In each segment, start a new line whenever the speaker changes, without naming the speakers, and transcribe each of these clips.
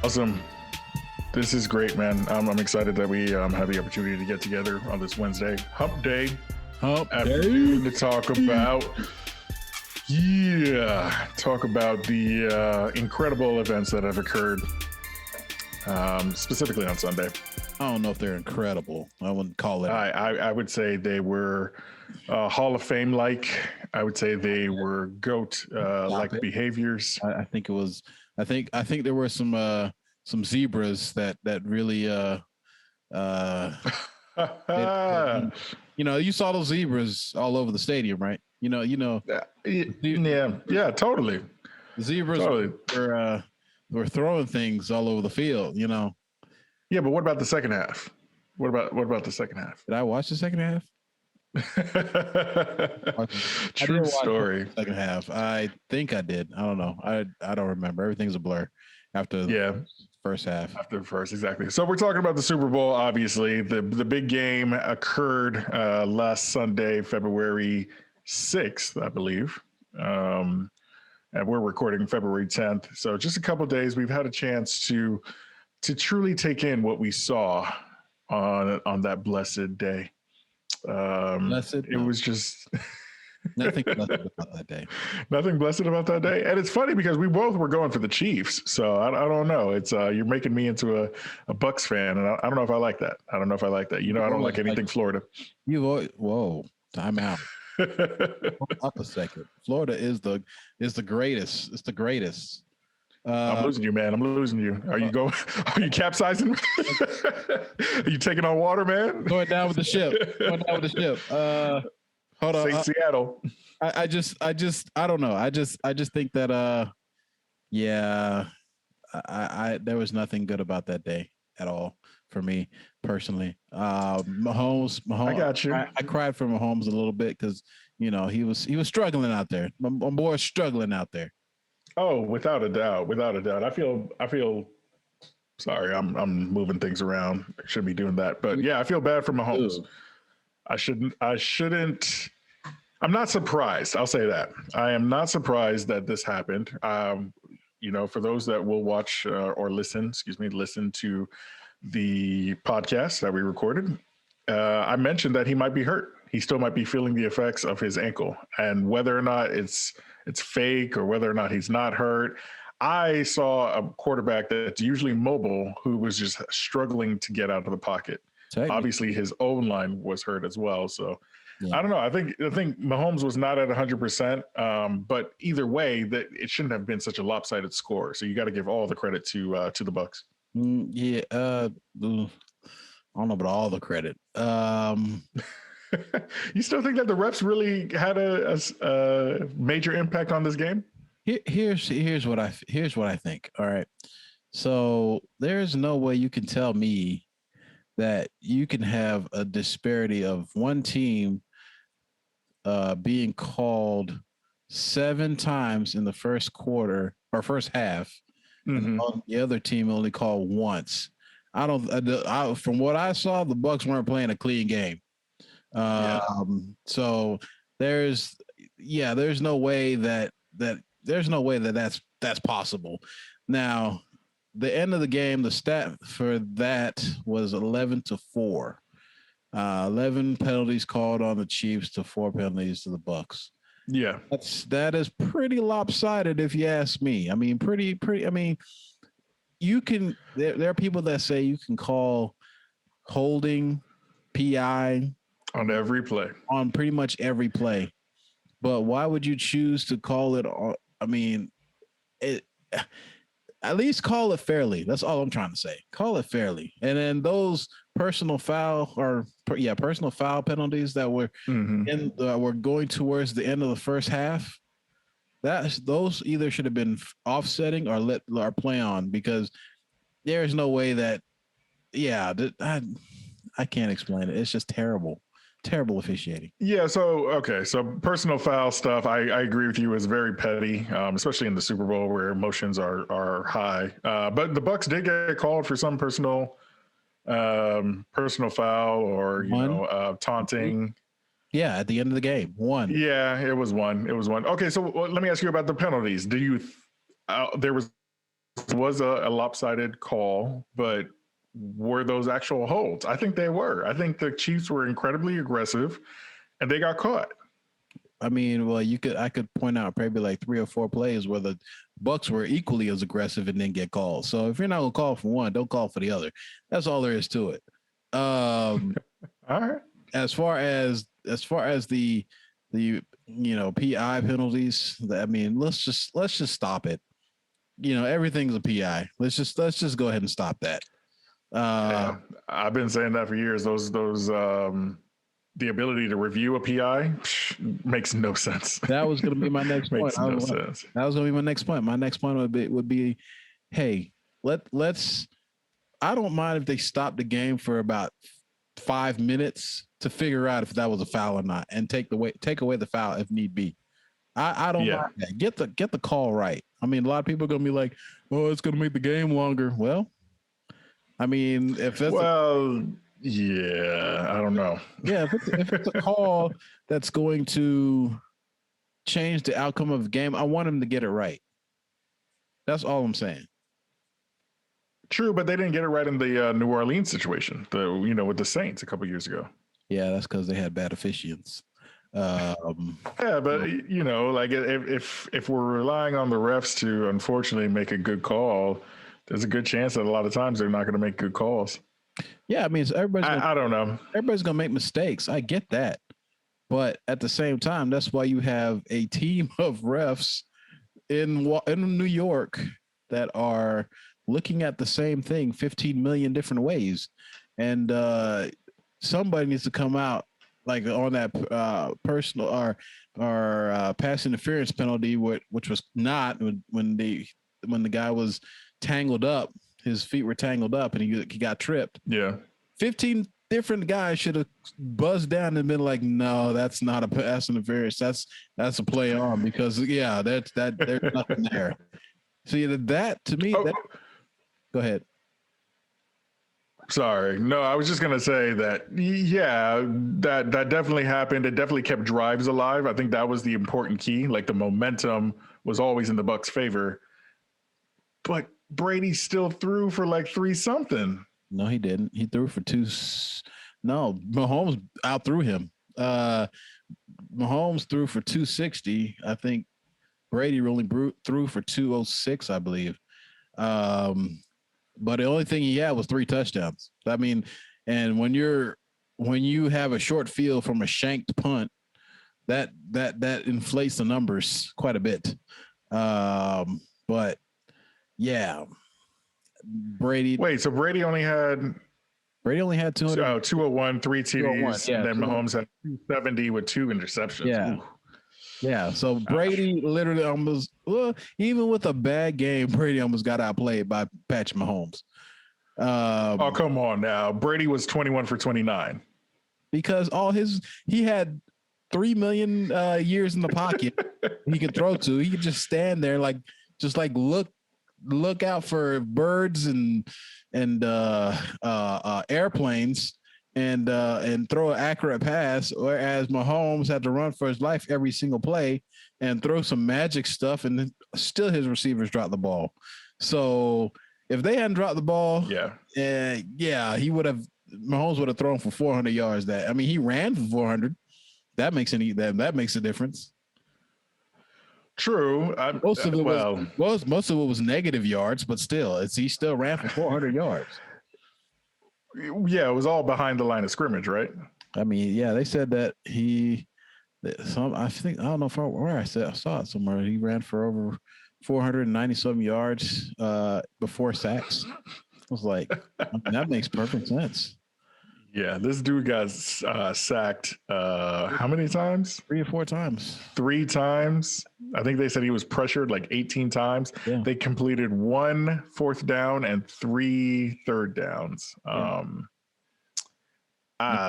Awesome. This is great, man. I'm excited that we have the opportunity to get together on this Wednesday hump day afternoon to talk about the incredible events that have occurred, specifically on Sunday.
I don't know if they're incredible. I wouldn't call it.
I would say they were Hall of Fame like. I would say they were GOAT like behaviors.
I think it was. I think there were some zebras that really you saw those zebras all over the stadium, right?
Yeah, totally.
The zebras were throwing things all over the field,
Yeah, but what about the second half? What about the second half?
Did I watch the second half?
True story.
Second half. I think I did. I don't know. I don't remember. Everything's a blur after the first half.
After the first, exactly. So we're talking about the Super Bowl, obviously. The big game occurred last Sunday, February 6th, I believe. And we're recording February 10th. So just a couple of days, we've had a chance to truly take in what we saw on that blessed day. It was just
nothing blessed about that day.
Nothing blessed about that day. And it's funny because we both were going for the Chiefs. So I don't know. It's you're making me into a Bucks fan, and I don't know if I like that. I don't don't like anything Florida.
Whoa, time out. Up a second. Florida is the greatest. It's the greatest.
I'm losing you, man. I'm losing you. Are you capsizing? Are you taking on water, man?
Going down with the ship. Hold on.
St. Seattle.
I don't know. I just think that there was nothing good about that day at all for me personally. Mahomes. I
got you.
I cried for Mahomes a little bit because he was struggling out there. My boy's struggling out there.
Oh, without a doubt. I feel sorry. I'm moving things around. I shouldn't be doing that, but yeah, I feel bad for Mahomes. I shouldn't. I'm not surprised. I'll say that. I am not surprised that this happened. For those that will watch or listen to the podcast that we recorded, I mentioned that he might be hurt. He still might be feeling the effects of his ankle, and whether or not it's fake or whether or not he's not hurt. I saw a quarterback that's usually mobile who was just struggling to get out of the pocket. Obviously, his own line was hurt as well. So I don't know. I think Mahomes was not at 100%. But either way, that it shouldn't have been such a lopsided score. So you got to give all the credit to the Bucks.
I don't know about all the credit.
You still think that the refs really had a major impact on this game?
Here's what I think. All right. So there's no way you can tell me that you can have a disparity of one team being called 7 times in the first quarter or first half, and the other team only called once. From what I saw, the Bucks weren't playing a clean game. So there's no way that's possible. Now, the end of the game, the stat for that was 11-4. 11 penalties called on the Chiefs to 4 penalties to the Bucks.
Yeah,
that is pretty lopsided, if you ask me. I mean, pretty. I mean, you can. There are people that say you can call holding, PI
on every play,
on pretty much every play, but why would you choose to call it? I mean, at least call it fairly. That's all I'm trying to say. Call it fairly. And then those personal foul penalties that were were going towards the end of the first half, those either should have been offsetting or let our play on, because there is no way that I can't explain it. It's just terrible officiating.
Yeah. So personal foul stuff, I agree with you, is very petty, especially in the Super Bowl where emotions are high. But the Bucks did get called for some personal foul or taunting.
Yeah, at the end of the game, one.
Yeah, it was one. Okay, so let me ask you about the penalties. Do you there was was a lopsided call, but were those actual holds? I think they were. I think the Chiefs were incredibly aggressive, and they got caught.
I mean, well, I could point out probably like 3 or 4 plays where the Bucks were equally as aggressive and then get called. So if you're not gonna call for one, don't call for the other. That's all there is to it.
All right.
As far as the PI penalties, I mean, let's just stop it. Everything's a PI. Let's just go ahead and stop that.
Yeah, I've been saying that for years. Those the ability to review a PI makes no sense.
That was going to be my next point.
Makes no sense.
That was going to be my next point. My next point would be, hey, let's. I don't mind if they stop the game for about 5 minutes to figure out if that was a foul or not, and take away the foul if need be. I don't mind that. Get the call right. I mean, a lot of people are going to be like, "Oh, it's going to make the game longer." Well, I mean, if that's
yeah, I don't know.
Yeah, if it's a call that's going to change the outcome of the game, I want him to get it right. That's all I'm saying.
True, but they didn't get it right in the New Orleans situation, with the Saints a couple years ago.
Yeah, that's because they had bad officiants.
Yeah, but like if we're relying on the refs to unfortunately make a good call, there's a good chance that a lot of times they're not going to make good calls.
Yeah, I mean,
I don't know.
Everybody's gonna make mistakes. I get that, but at the same time, that's why you have a team of refs in New York that are looking at the same thing 15 million different ways, and somebody needs to come out like on that personal or pass interference penalty, which was not when the guy was tangled up. His feet were tangled up and he got tripped.
Yeah.
15 different guys should have buzzed down and been like, no, that's not a pass interference. That's a play on, because there's nothing there. See, that to me, go ahead.
Sorry. No, I was just going to say that, that definitely happened. It definitely kept drives alive. I think that was the important key. Like the momentum was always in the Bucks' favor. But Brady still threw for like 3-something.
No, he didn't. He threw for 2. No, Mahomes outthrew him. Mahomes threw for 260. I think Brady only threw for 206, I believe. But the only thing he had was 3 touchdowns. I mean, and when you have a short field from a shanked punt, that inflates the numbers quite a bit. But yeah, Brady.
Wait, so Brady only had
200.
201, 3 TDs,
yeah,
and then Mahomes had 270 with 2 interceptions.
Yeah.
Ooh.
Yeah, so Brady literally almost, even with a bad game, Brady almost got outplayed by Patrick Mahomes.
Oh, come on now. Brady was 21 for 29.
Because he had 3 million years in the pocket he could throw to. He could just stand there just look out for birds and airplanes and throw an accurate pass, whereas Mahomes had to run for his life every single play and throw some magic stuff, and then still his receivers dropped the ball. So if they hadn't dropped the ball, Mahomes would have thrown for 400 yards. He ran for 400. That makes a difference.
True.
Most of it was negative yards, but still, he still ran for 400 yards.
Yeah, it was all behind the line of scrimmage, right?
I mean, yeah, they said that I don't know where I saw it somewhere. He ran for over 490 some yards before sacks. I was like, that makes perfect sense.
Yeah, this dude got sacked how many times?
3 or 4 times.
3 times. I think they said he was pressured like 18 times. Yeah. They completed 1 4th down and 3 3rd downs. Yeah.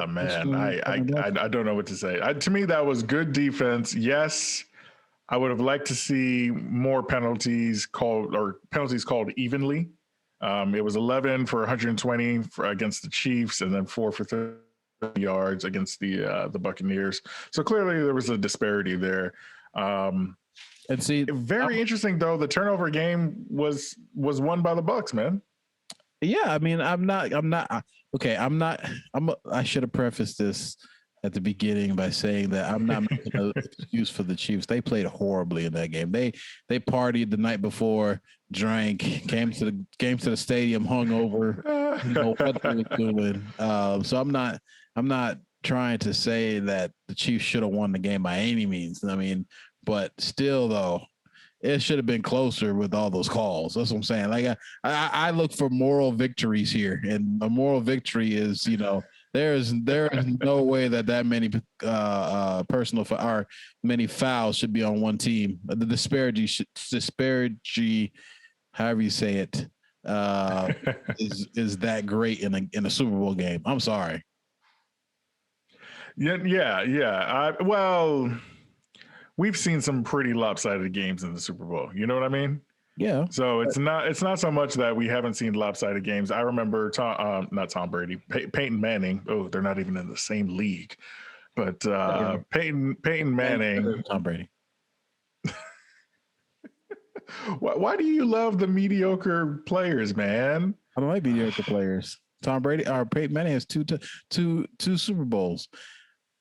Man, I don't know what to say. To me, that was good defense. Yes, I would have liked to see more penalties called evenly. It was 11 for 120 against the Chiefs, and then 4 for 30 yards against the Buccaneers. So clearly there was a disparity there.
And see,
Very interesting though. The turnover game was won by the Bucks, man.
yeah, I mean, okay. I should have prefaced this at the beginning by saying that I'm not making an excuse for the Chiefs. They played horribly in that game. They partied the night before, drank, came to the stadium hungover. You know what they were doing. So I'm not trying to say that the Chiefs should have won the game by any means. I mean, but still though, it should have been closer with all those calls. That's what I'm saying. Like I look for moral victories here, and a moral victory is, there is no way that many personal or many fouls should be on one team. The disparity, however you say it, is that great in a Super Bowl game. I'm sorry.
Yeah. We've seen some pretty lopsided games in the Super Bowl. You know what I mean?
Yeah.
So it's not so much that we haven't seen lopsided games. I remember not Tom Brady, Peyton Manning. Oh, they're not even in the same league. But Peyton Manning,
Tom Brady.
Why do you love the mediocre players, man?
I don't like mediocre players. Tom Brady or Peyton Manning has two Super Bowls.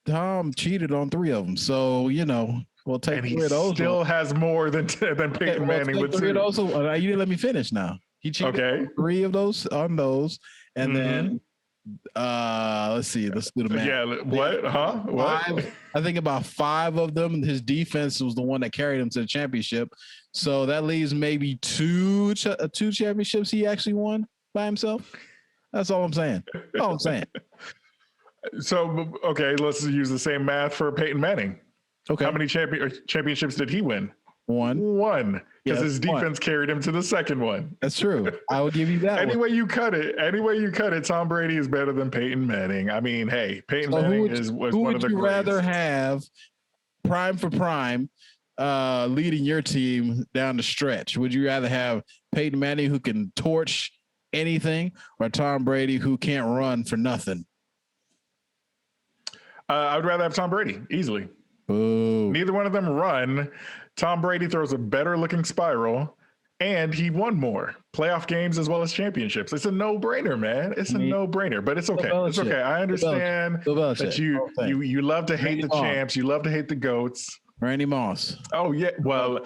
Tom cheated on 3 of them, so we'll take
and
3 of those.
Still has more than Peyton Manning with
3
2.
of those. You didn't let me finish. Now he cheated on 3 of those and then let's see. Let's do the math.
Yeah. What? Huh? What?
I think about 5 of them. His defense was the one that carried him to the championship. So that leaves maybe 2 championships he actually won by himself. That's all I'm saying.
So, okay, let's use the same math for Peyton Manning.
Okay.
How many championships did he win?
1.
Because his defense carried him to the second one.
That's true. I will give you that.
Any way you cut it, Tom Brady is better than Peyton Manning. I mean, hey, Peyton Manning was one of the greats. Who would you
rather have, prime for prime, leading your team down the stretch? Would you rather have Peyton Manning, who can torch anything, or Tom Brady, who can't run for nothing?
I would rather have Tom Brady, easily.
Ooh.
Neither one of them run. Tom Brady throws a better looking spiral, and he won more playoff games as well as championships. It's a no-brainer, man. It's a no-brainer, but it's okay. It's okay. I understand that you love to hate the champs. You love to hate the GOATs.
Randy Moss.
Oh, yeah. Well,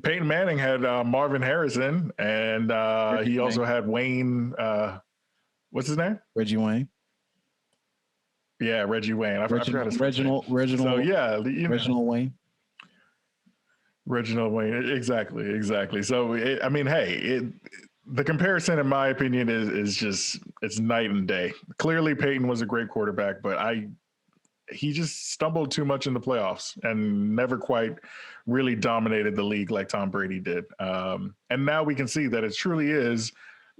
Peyton Manning had Marvin Harrison, and he also had Wayne. What's his name?
Reggie Wayne.
Yeah, Reggie Wayne. I forgot his
Reginald.
So yeah,
Reginald Wayne.
Reginald Wayne. Exactly. So the comparison, in my opinion, is just it's night and day. Clearly, Peyton was a great quarterback, but he just stumbled too much in the playoffs and never quite really dominated the league like Tom Brady did. And now we can see that it truly is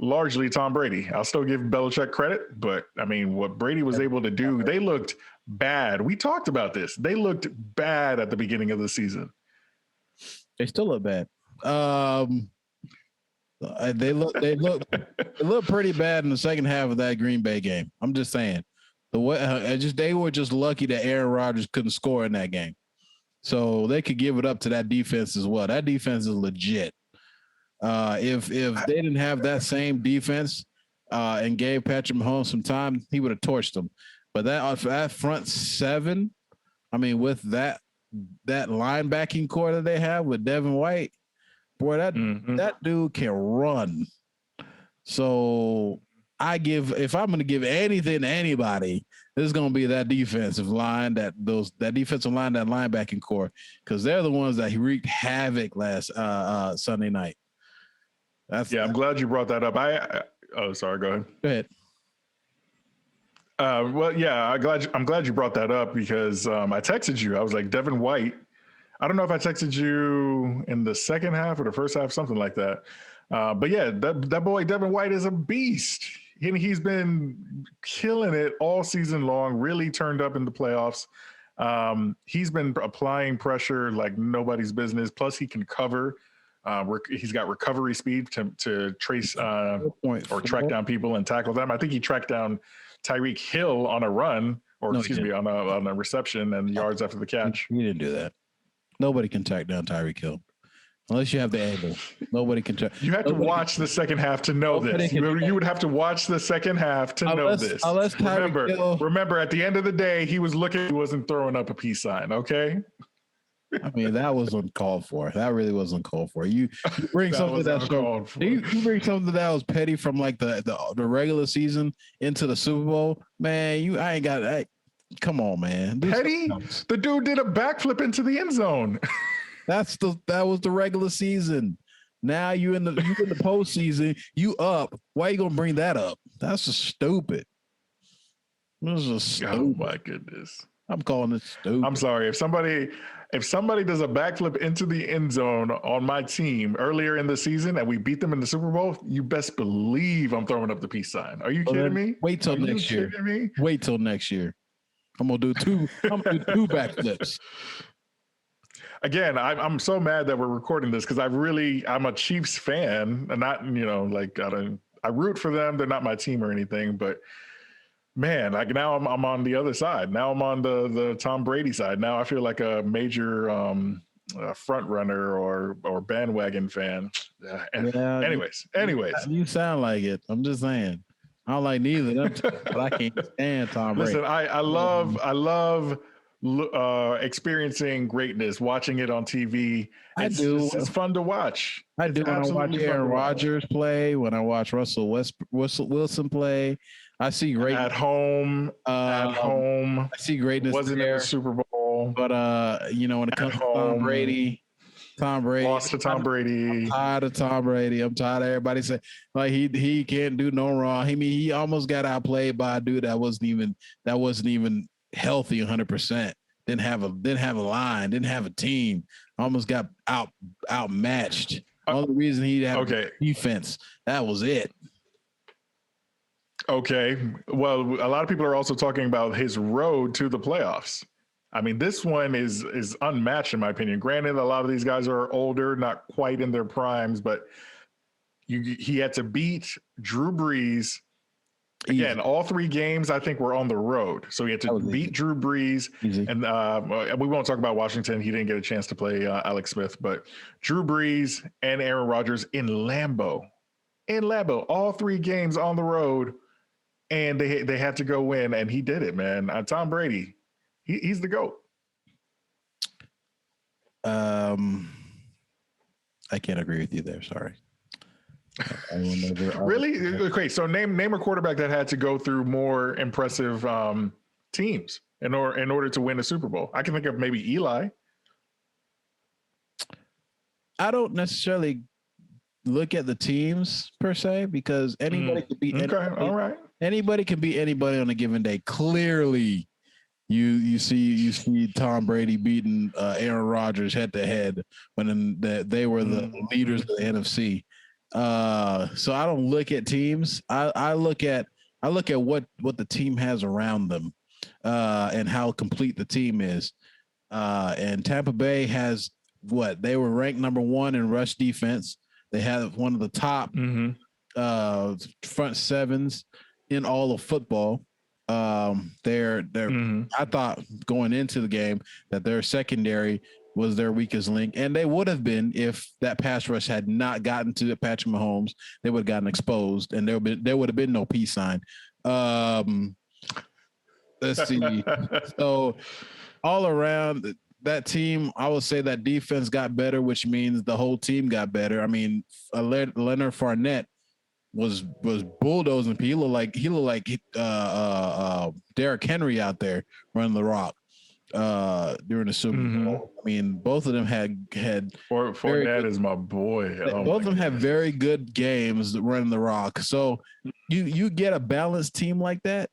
largely Tom Brady. I'll still give Belichick credit, but I mean, what Brady was able to do, they looked bad. We talked about this. They looked bad at the beginning of the season.
They still look bad. They look pretty bad in the second half of that Green Bay game. I'm just saying. They were just lucky that Aaron Rodgers couldn't score in that game. So they could give it up to that defense as well. That defense is legit. If they didn't have that same defense and gave Patrick Mahomes some time, he would have torched them. But that front 7, I mean, with that linebacking core that they have with Devin White, boy, that dude can run. So if I'm going to give anything to anybody, this is going to be that defensive line, that defensive line, that linebacking core, because they're the ones that wreaked havoc last Sunday night.
I'm glad you brought that up. Sorry, go ahead.
Go ahead.
I'm glad you brought that up because I texted you. I was like, Devin White. I don't know if I texted you in the second half or the first half, something like that. But yeah, that boy Devin White is a beast. He's been killing it all season long. Really turned up in the playoffs. He's been applying pressure like nobody's business. Plus, he can cover. He's got recovery speed to trace or track down people and tackle them. I think he tracked down Tyreek Hill on a run, on a reception and yards after the catch.
He didn't do that. Nobody can track down Tyreek Hill. Unless you have the angle. Nobody can try.
You had to watch the second half to know this. You would have to watch the second half to know this. Remember, at the end of the day, he was looking. He wasn't throwing up a peace sign. Okay.
I mean, that was uncalled for. That really was uncalled for. You bring something you bring something that was petty from like the regular season into the Super Bowl, man. I ain't got that. Come on, man.
Petty? The dude did a backflip into the end zone.
That was the regular season. Now you in the postseason. You up? Why are you gonna bring that up? That's just stupid. This is stupid.
Oh my goodness!
I'm calling it stupid.
I'm sorry if somebody does a backflip into the end zone on my team earlier in the season and we beat them in the Super Bowl, you best believe I'm throwing up the peace sign. Are you kidding me?
Wait till next year. Wait till next year. I'm gonna do two backflips.
Again, I'm so mad that we're recording this because I'm a Chiefs fan and not, I root for them. They're not my team or anything, but man, like now I'm on the other side. Now I'm on the Tom Brady side. Now I feel like a major front runner or bandwagon fan. Anyways,
you sound like it. I'm just saying. I don't like neither of them, but I can't stand Tom Brady.
Listen, I love experiencing greatness, watching it on TV. It's fun to watch.
I do when I watch Aaron Rodgers play, when I watch Russell Wilson play. I see great
at home.
I see greatness.
Wasn't in the Super Bowl,
but when it comes to Tom Brady
lost to Tom Brady.
I'm tired of Tom Brady. I'm tired of everybody saying like he can't do no wrong. He almost got outplayed by a dude that wasn't even healthy 100%. Didn't have a line. Didn't have a team. Almost got outmatched. Only reason he had defense. That was it.
Okay. Well, a lot of people are also talking about his road to the playoffs. I mean, this one is unmatched in my opinion. Granted, a lot of these guys are older, not quite in their primes, but he had to beat Drew Brees. Again, all three games I think were on the road, so he had to beat Drew Brees, and we won't talk about Washington. He didn't get a chance to play Alex Smith, but Drew Brees and Aaron Rodgers in Lambeau, all three games on the road, and they had to go win, and he did it, man. Tom Brady, he's the GOAT.
I can't agree with you there. Sorry.
Really? Okay, so name a quarterback that had to go through more impressive teams in order to win a Super Bowl. I can think of maybe Eli.
I don't necessarily look at the teams per se because anybody could beat anybody.
All right.
Anybody can beat anybody on a given day. Clearly, you see Tom Brady beating Aaron Rodgers head to head when they were the leaders of the NFC. So I don't look at teams. I look at what the team has around them, and how complete the team is. And Tampa Bay has they were ranked number 1 in rush defense. They have one of the top front sevens in all of football. They're I thought going into the game that their secondary was their weakest link, and they would have been if that pass rush had not gotten to Patrick Mahomes. They would have gotten exposed, and there would have been no peace sign. Let's see. So all around that team, I would say that defense got better, which means the whole team got better. I mean, Leonard Fournette was bulldozing people. He looked like Derrick Henry out there running the rock during the Super Bowl. I mean, both of them had
Fournette is my boy.
Both of them have very good games running the rock. So you get a balanced team like that,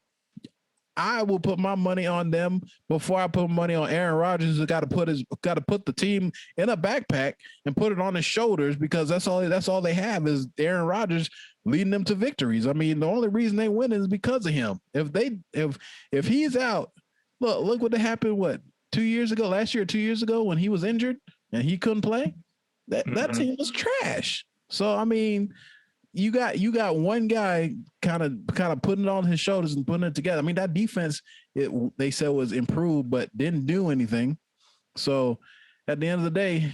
I will put my money on them before I put money on Aaron Rodgers. Who's got to put the team in a backpack and put it on his shoulders, because that's all they have is Aaron Rodgers leading them to victories. I mean, the only reason they win is because of him. If he's out, look what happened. 2 years ago, last year, 2 years ago, when he was injured and he couldn't play, that team was trash. So I mean, you got one guy kind of putting it on his shoulders and putting it together. I mean, that defense, they said was improved, but didn't do anything. So at the end of the day,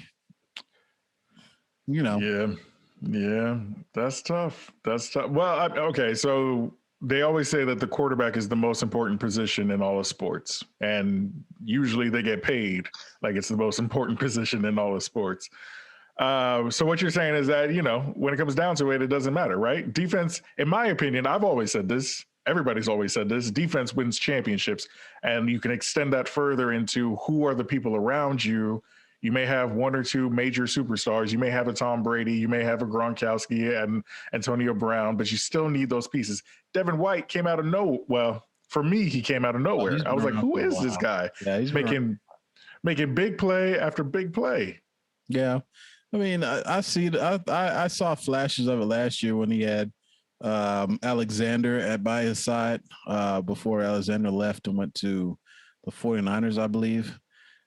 You know,
Yeah, yeah, that's tough. That's tough. Well, okay, so they always say that the quarterback is the most important position in all of sports, and usually they get paid like it's the most important position in all of sports. So what you're saying is that when it comes down to it, it doesn't matter, right? Defense, in my opinion, I've always said this. Everybody's always said this. Defense wins championships, and you can extend that further into who are the people around you. You may have one or two major superstars. You may have a Tom Brady. You may have a Gronkowski and Antonio Brown, but you still need those pieces. Devin White came out of well, for me, he came out of
oh,
nowhere.
he's
I
been
was like,
around
who
for a
is this
while.
guy
Yeah, he's been around.
making big play after big play?
Yeah, I mean, I see. I saw flashes of it last year when he had Alexander by his side before Alexander left and went to the 49ers, I believe.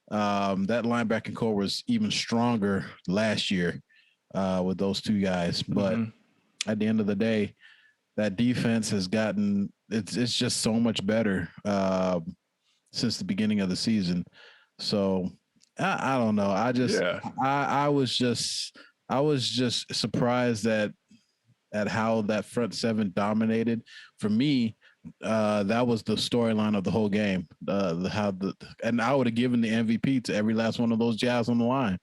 That linebacking core was even stronger last year with those two guys. But at the end of the day, that defense has gotten it's just so much better since the beginning of the season. So I don't know. I was just surprised at how that front seven dominated. For me, that was the storyline of the whole game. And I would have given the MVP to every last one of those Jazz on the line.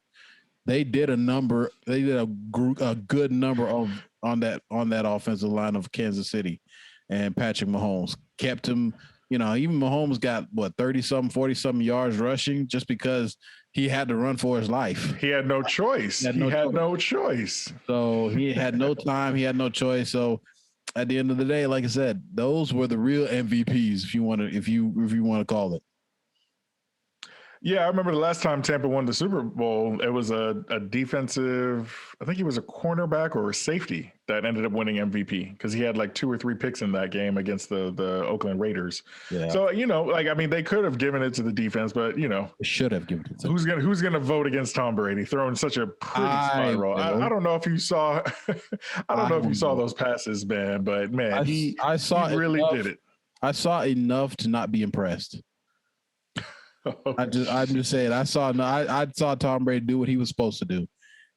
They did a number. They did a good number on that offensive line of Kansas City, and Patrick Mahomes kept him. Even Mahomes got 30-something, 40-something yards rushing just because he had to run for his life.
He had no choice. He had no choice.
So he had no time. He had no choice. So at the end of the day, like I said, those were the real MVPs, if you want to call it.
Yeah, I remember the last time Tampa won the Super Bowl, it was a defensive, I think he was a cornerback or a safety that ended up winning MVP because he had like 2 or 3 picks in that game against the Oakland Raiders. Yeah. So, they could have given it to the defense, but
they should have given it to
who's gonna vote against Tom Brady throwing such a pretty spiral? I don't know if you saw those passes, man, but man, he really did it.
I saw enough to not be impressed. I'm just saying. I saw Tom Brady do what he was supposed to do.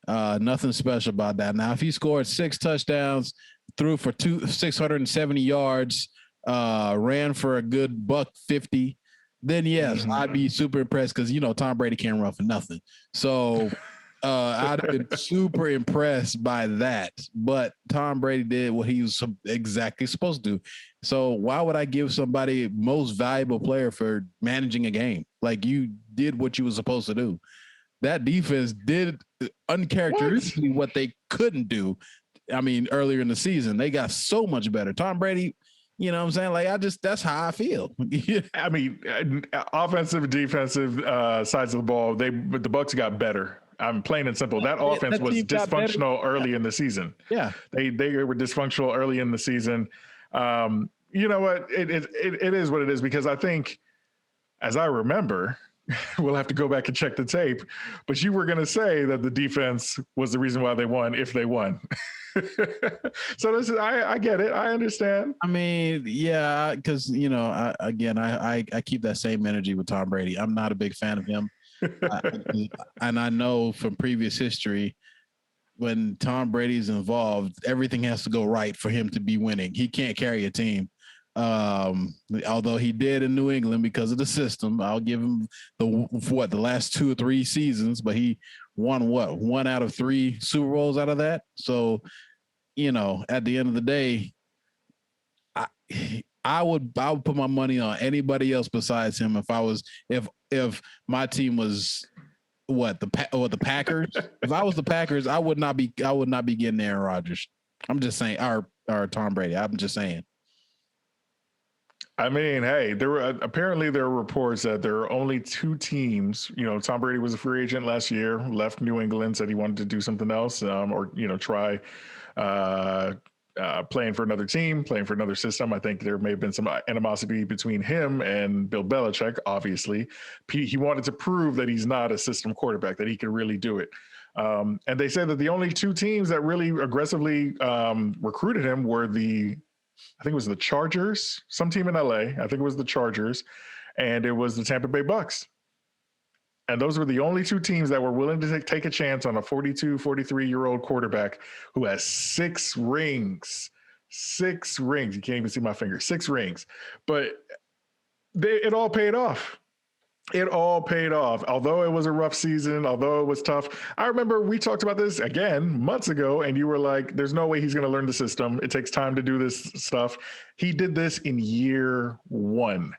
Nothing special about that. Now, if he scored 6 touchdowns, threw for 670 yards, ran for a good $150, then yes, I'd be super impressed because Tom Brady can't run for nothing. So I'd have been super impressed by that. But Tom Brady did what he was exactly supposed to do. So why would I give somebody most valuable player for managing a game? Like, you did what you were supposed to do. That defense did uncharacteristically what they couldn't do. I mean, earlier in the season, they got so much better. Tom Brady, you know what I'm saying? Like, that's how I feel.
I mean, offensive, defensive sides of the ball, the Bucs got better. I'm plain and simple. That offense was dysfunctional early in the season.
Yeah.
They were dysfunctional early in the season. You know what? It is what it is, because I think, as I remember, we'll have to go back and check the tape, but you were going to say that the defense was the reason why they won, if they won. So I get it. I understand.
I mean, yeah, because, I keep that same energy with Tom Brady. I'm not a big fan of him. And I know from previous history, when Tom Brady's involved, everything has to go right for him to be winning. He can't carry a team. Although he did in New England because of the system. I'll give him the last 2 or 3 seasons, but he won 1 out of 3 Super Bowls out of that. So, at the end of the day, I would put my money on anybody else besides him if my team was the Packers. If I was the Packers, I would not be getting Aaron Rodgers. I'm just saying, or Tom Brady. I'm just saying.
I mean, hey, there were reports that there are only 2 teams. Tom Brady was a free agent last year, left New England, said he wanted to do something else, or try playing for another team, playing for another system. I think there may have been some animosity between him and Bill Belichick. Obviously, he wanted to prove that he's not a system quarterback, that he could really do it. And they said that the only 2 teams that really aggressively recruited him were I think it was the Chargers, some team in LA. I think it was the Chargers, and it was the Tampa Bay Bucks. And those were the only two teams that were willing to take a chance on a 42, 43-year-old quarterback who has 6 rings. 6 rings. You can't even see my finger. 6 rings. But it all paid off. It all paid off. Although it was a rough season, although it was tough. I remember we talked about this again months ago, and you were like, there's no way he's going to learn the system. It takes time to do this stuff. He did this in year 1.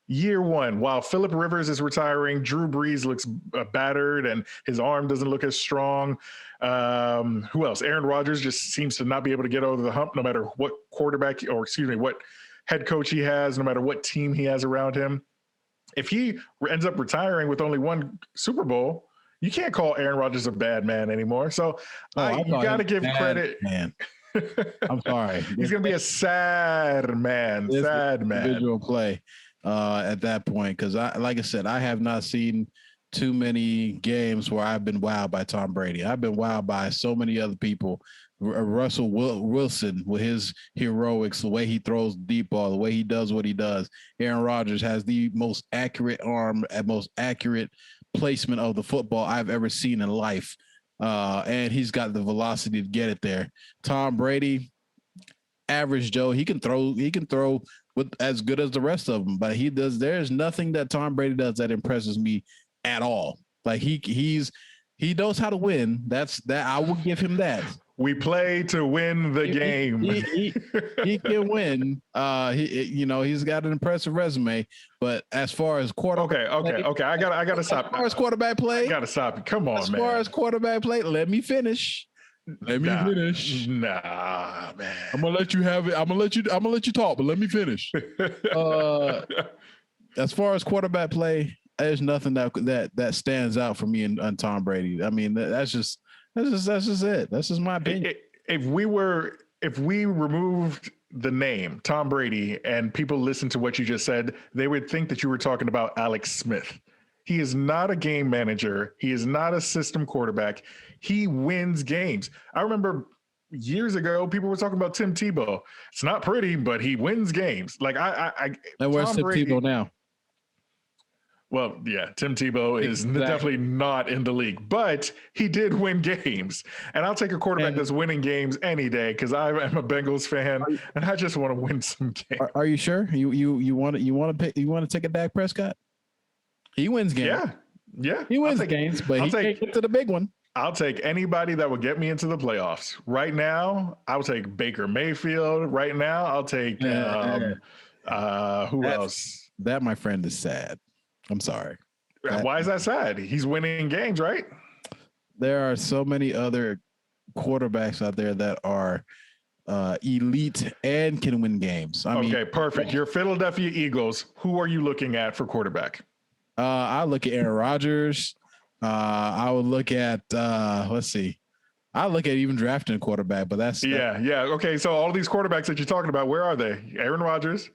Year 1, while Phillip Rivers is retiring, Drew Brees looks battered and his arm doesn't look as strong. Who else? Aaron Rodgers just seems to not be able to get over the hump no matter what quarterback, or excuse me, what head coach he has, no matter what team he has around him. If he ends up retiring with only 1 Super Bowl, you can't call Aaron Rodgers a bad man anymore. So you got to give credit.
Man. I'm sorry.
He's going to be a sad man. Sad man.
Individual play at that point, because like I said, I have not seen too many games where I've been wowed by Tom Brady. I've been wowed by so many other people. Russell Wilson with his heroics, the way he throws deep ball, the way he does what he does. Aaron Rodgers has the most accurate arm and most accurate placement of the football I've ever seen in life. And he's got the velocity to get it there. Tom Brady, average Joe, he can throw with as good as the rest of them, but there's nothing that Tom Brady does that impresses me at all. Like he knows how to win. That I will give him that.
We play to win the game.
He can win. He's got an impressive resume, but as far as quarterback,
okay. I gotta stop.
As far as quarterback play,
I gotta stop. Come on, man.
As far as quarterback play, let me finish.
Nah, man.
I'm gonna let you have it. I'm gonna let you talk, but let me finish. As far as quarterback play, there's nothing that stands out for me and Tom Brady. I mean, that's just it. That's just my opinion.
If we removed the name Tom Brady and people listened to what you just said, they would think that you were talking about Alex Smith. He is not a game manager. He is not a system quarterback. He wins games. I remember years ago, people were talking about Tim Tebow. It's not pretty, but he wins games. Like
and where's Tim Tebow now?
Well, yeah, Tim Tebow is definitely not in the league, but he did win games. And I'll take a quarterback that's winning games any day because I am a Bengals fan and I just want to win some games.
Are you sure? You want to take a Dak Prescott? He wins games.
Yeah.
He wins games, but he can't get to the big one.
I'll take anybody that will get me into the playoffs. Right now, I'll take Baker Mayfield. Right now, I'll take who else?
That, my friend, is sad. I'm sorry.
Why is that sad? He's winning games, right?
There are so many other quarterbacks out there that are elite and can win games. I mean,
perfect. Your Philadelphia Eagles, who are you looking at for quarterback?
I look at Aaron Rodgers. I would look at let's see. I look at even drafting a quarterback, but that's
Okay, so all these quarterbacks that you're talking about, where are they? Aaron Rodgers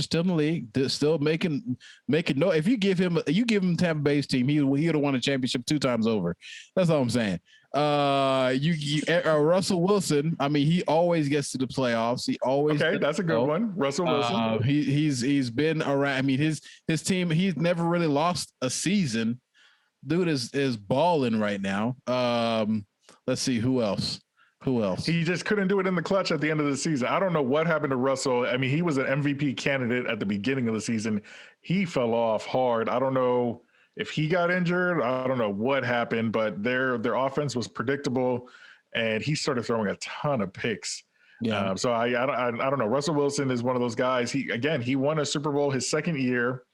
still in the league, still making no. If you give him Tampa Bay's team, he would have won a championship 2 times over. That's all I'm saying. Russell Wilson. I mean, he always gets to the playoffs. He always that's a good one. Russell Wilson.
He's been around. I mean, his team. He's never really lost a season. Dude is balling right now. Let's see who else.
He just couldn't do it in the clutch at the end of the season. I don't know what happened to Russell. I mean, he was an MVP candidate at the beginning of the season. He fell off hard. I don't know if he got injured. I don't know what happened, but their offense was predictable, and he started throwing a ton of picks.
Yeah.
So I don't know. Russell Wilson is one of those guys. He won a Super Bowl his second year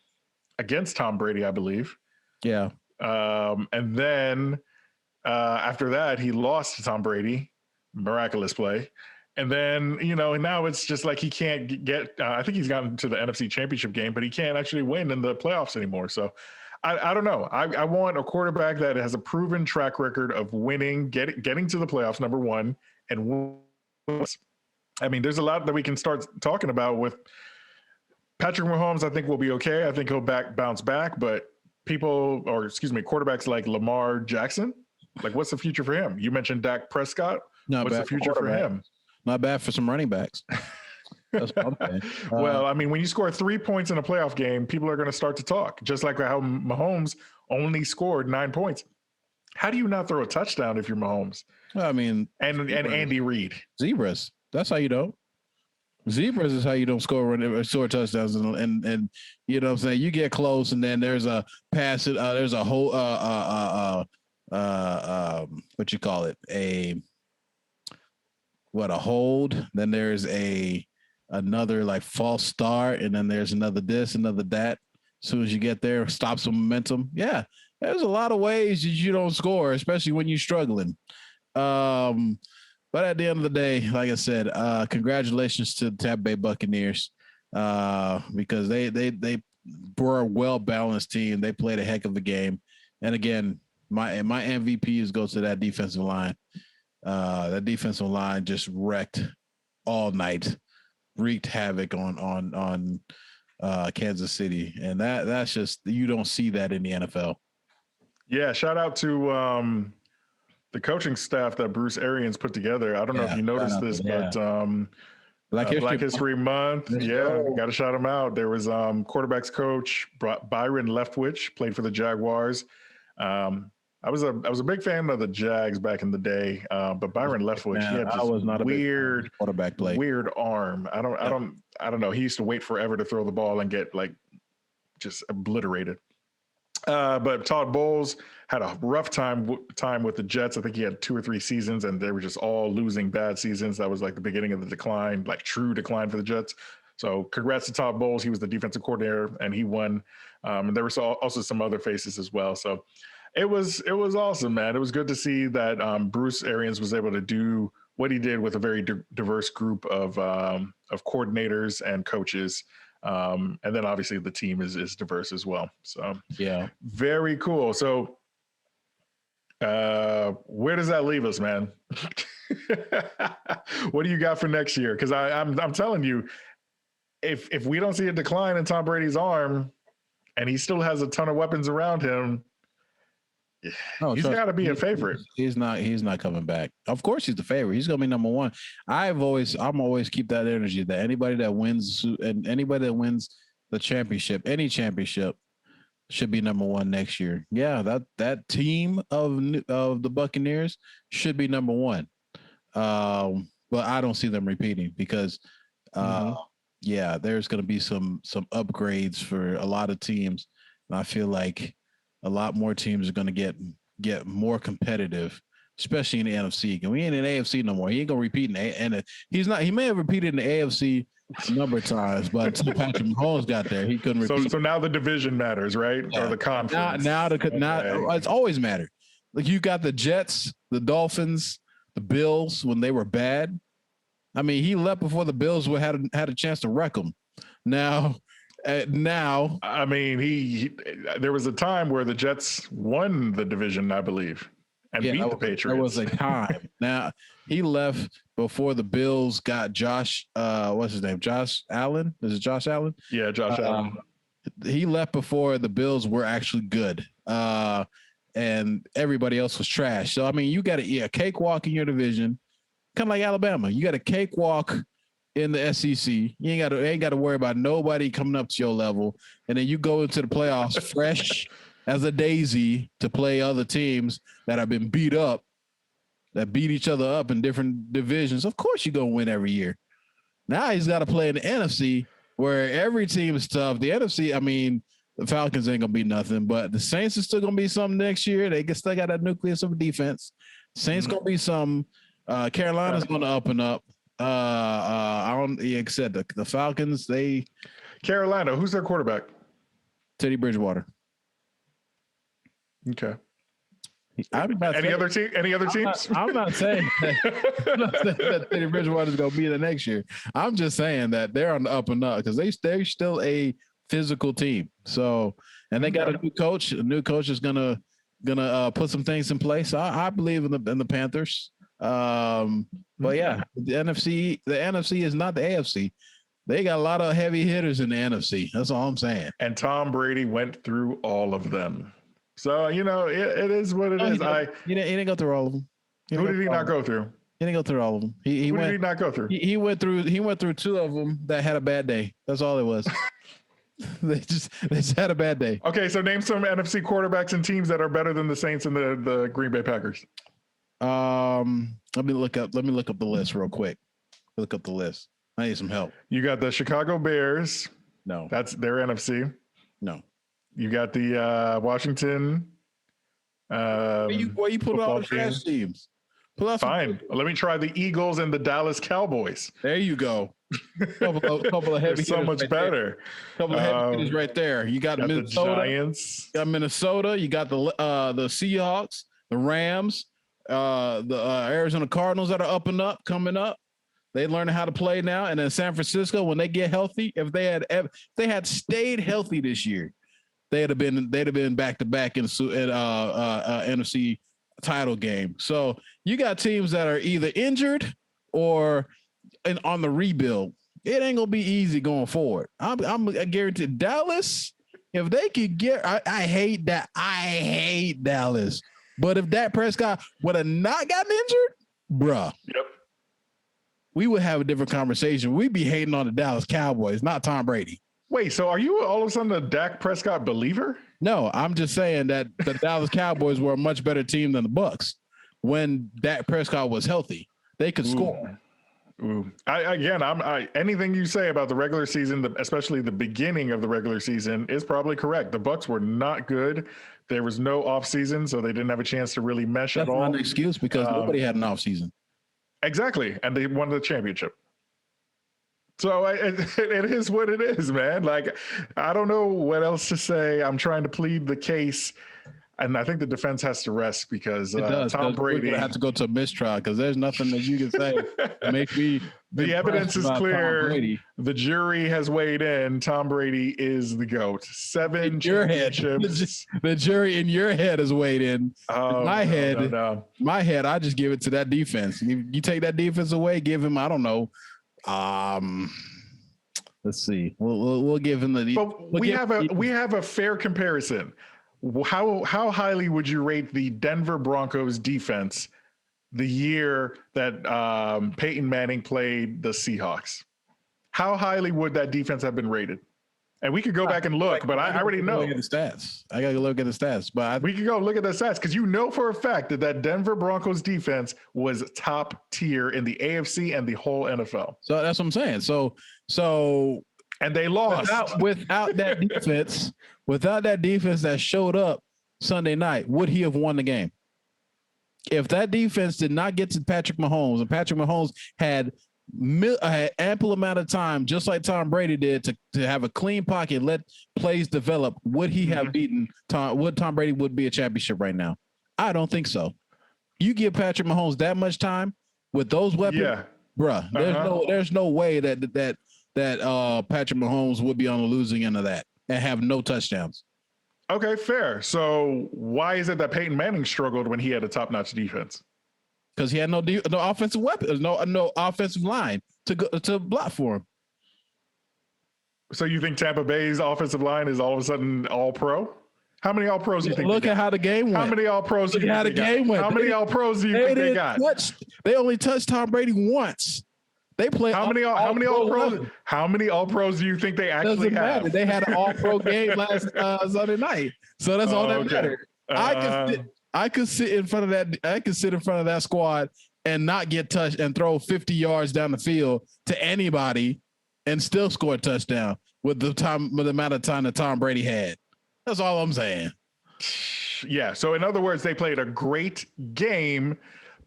against Tom Brady, I believe.
Yeah.
And then after that, he lost to Tom Brady. Miraculous play. And then, now it's just like he can't get I think he's gotten to the NFC Championship game, but he can't actually win in the playoffs anymore. So I don't know. I want a quarterback that has a proven track record of winning, getting to the playoffs, number one. And I mean, there's a lot that we can start talking about with Patrick Mahomes. I think will be okay. I think he'll bounce back, but quarterbacks like Lamar Jackson, like what's the future for him? You mentioned Dak Prescott. What's the future for him?
Not bad for some running backs. That's what I'm saying.
Well, I mean, when you score 3 points in a playoff game, people are going to start to talk, just like how Mahomes only scored 9 points. How do you not throw a touchdown if you're Mahomes?
I mean,
and Andy Reid.
Zebras. That's how you don't. Zebras is how you don't score touchdowns, and you know what I'm saying. You get close, and then there's a pass. There's a whole what you call it, a hold. Then there's another like false start, and then there's another this, another that. As soon as you get there, stop some momentum. Yeah, there's a lot of ways that you don't score, especially when you're struggling. But at the end of the day, like I said, congratulations to the Tampa Bay Buccaneers because they were a well-balanced team. They played a heck of a game. And again, my MVPs go to that defensive line. That defensive line just wrecked all night, wreaked havoc on Kansas City. And that's just, you don't see that in the NFL.
Yeah, shout out to the coaching staff that Bruce Arians put together. I don't know if you noticed this, but Black History Month. Yeah, got to shout him out. There was quarterbacks coach Byron Leftwich, played for the Jaguars. I was a big fan of the Jags back in the day, but Byron Leftwich, he had this weird
quarterback play,
weird arm. I don't know. He used to wait forever to throw the ball and get like just obliterated. But Todd Bowles had a rough time with the Jets. I think he had 2 or 3 seasons, and they were just all losing bad seasons. That was like the beginning of the decline, like true decline for the Jets. So congrats to Todd Bowles. He was the defensive coordinator, and he won. And there were also some other faces as well. So it was awesome, man. It was good to see that Bruce Arians was able to do what he did with a very diverse group of coordinators and coaches. And then obviously the team is diverse as well. So
yeah,
very cool. So where does that leave us, man? What do you got for next year? Because I'm telling you, if we don't see a decline in Tom Brady's arm and he still has a ton of weapons around him, he's got to be a favorite.
He's not coming back. Of course, he's the favorite. He's going to be number one. I'm always keep that energy that anybody that wins the championship, any championship, should be number one next year. Yeah, that team of the Buccaneers should be number one. But I don't see them repeating because, there's going to be some upgrades for a lot of teams, and I feel like a lot more teams are going to get more competitive, especially in the NFC. And we ain't in the AFC no more. He ain't going to repeat he's not. He may have repeated in the AFC a number of times, but until Patrick Mahomes got there, he couldn't repeat.
So now the division matters, right? Yeah. Or the conference.
Now it's always mattered. Like you got the Jets, the Dolphins, the Bills when they were bad. I mean, he left before the Bills had a chance to wreck them. Now, I
mean, there was a time where the Jets won the division, I believe, and beat the Patriots.
There was a time. Now he left before the Bills got Josh. What's his name? Josh Allen. Is it Josh Allen?
Yeah, Josh Allen.
He left before the Bills were actually good, and everybody else was trash. So I mean, you got a cakewalk in your division, kind of like Alabama. You got a cakewalk in the SEC. You ain't got to worry about nobody coming up to your level. And then you go into the playoffs fresh as a daisy to play other teams that have been beat up, that beat each other up in different divisions. Of course you're going to win every year. Now he's got to play in the NFC where every team is tough. The NFC, I mean, the Falcons ain't going to be nothing, but the Saints is still going to be something next year. They still got that nucleus of a defense. Saints going to be some. Carolina's going to up and up. I don't. Like I said, the Falcons.
Carolina. Who's their quarterback?
Teddy Bridgewater.
Okay. Any other teams?
I'm not saying that Teddy Bridgewater is going to be there next year. I'm just saying that they're on the up and up because they're still a physical team. So, and they got a new coach. A new coach is gonna put some things in place. I believe in the Panthers. But yeah, the NFC is not the AFC. They got a lot of heavy hitters in the NFC. That's all I'm saying.
And Tom Brady went through all of them. So, it is what it is.
He didn't go through all of them.
Who did he not go through?
He didn't go through all of them. Who did
he not go through?
He went through 2 of them that had a bad day. That's all it was. They just had a bad day.
Okay, so name some NFC quarterbacks and teams that are better than the Saints and the Green Bay Packers.
Let me look up the list real quick. Look up the list. I need some help.
You got the Chicago Bears.
No.
That's their NFC.
No.
You got the Washington.
Where you put all the trash teams?
Fine. Let me try the Eagles and the Dallas Cowboys.
There you go. Couple of heavy
so much
right
better.
There. Couple of heavy hitters right there. You got Minnesota.
The Giants.
You got Minnesota. You got the Seahawks, the Rams, the Arizona Cardinals that are up and up, coming up. They learning how to play now. And then San Francisco, when they get healthy, if they had stayed healthy this year, they'd have been back to back in NFC title game. So you got teams that are either injured or on the rebuild. It ain't gonna be easy going forward. I'm guaranteed Dallas. If they could get, I hate that. I hate Dallas. But if Dak Prescott would have not gotten injured, bruh,
yep,
we would have a different conversation. We'd be hating on the Dallas Cowboys, not Tom Brady.
Wait, so are you all of a sudden a Dak Prescott believer?
No, I'm just saying that the Dallas Cowboys were a much better team than the Bucs when Dak Prescott was healthy. They could score.
Ooh. Anything you say about the regular season, especially the beginning of the regular season, is probably correct. The Bucs were not good. There was no offseason, so they didn't have a chance to really mesh at all.
That's not an excuse because nobody had an offseason.
Exactly, and they won the championship. So it is what it is, man. Like, I don't know what else to say. I'm trying to plead the case. And I think the defense has to rest because Tom Brady
have to go to a mistrial because there's nothing that you can say to make me.
The evidence is clear. The jury has weighed in. Tom Brady is the GOAT. 7 championships.
The jury in your head has weighed in.
Oh,
my head,
my
head. I just give it to that defense. You take that defense away, give him. I don't know. Let's see. We'll give him the.
But we have a fair comparison. How highly would you rate the Denver Broncos defense the year that Peyton Manning played the Seahawks? How highly would that defense have been rated? And we could go back and look, but I already know.
Look at the stats. I got to look at the stats. But
we could go look at the stats because you know for a fact that Denver Broncos defense was top tier in the AFC and the whole NFL.
So that's what I'm saying. So
and they lost
without that defense. Without that defense that showed up Sunday night, would he have won the game? If that defense did not get to Patrick Mahomes, and Patrick Mahomes had ample amount of time, just like Tom Brady did, to have a clean pocket, let plays develop, would he have beaten Tom? Would Tom Brady be a championship right now? I don't think so. You give Patrick Mahomes that much time with those weapons, bruh. There's no way that Patrick Mahomes would be on the losing end of that and have no touchdowns.
Okay, fair. So why is it that Peyton Manning struggled when he had a top-notch defense?
Because he had no offensive weapons, no offensive line to block for him.
So you think Tampa Bay's offensive line is all of a sudden all pro? How many all pros do you think?
Look at how the game went.
How many all pros do you think they got? How many all pros do you think they got?
They only touched Tom Brady once. They played.
How many all pros? How many all pros do you think they actually have?
Matter. They had an all pro game last Sunday night, so that's all that mattered. I could sit in front of that. I could sit in front of that squad and not get touched and throw 50 yards down the field to anybody and still score a touchdown with the amount of time that Tom Brady had. That's all I'm saying.
Yeah. So in other words, they played a great game,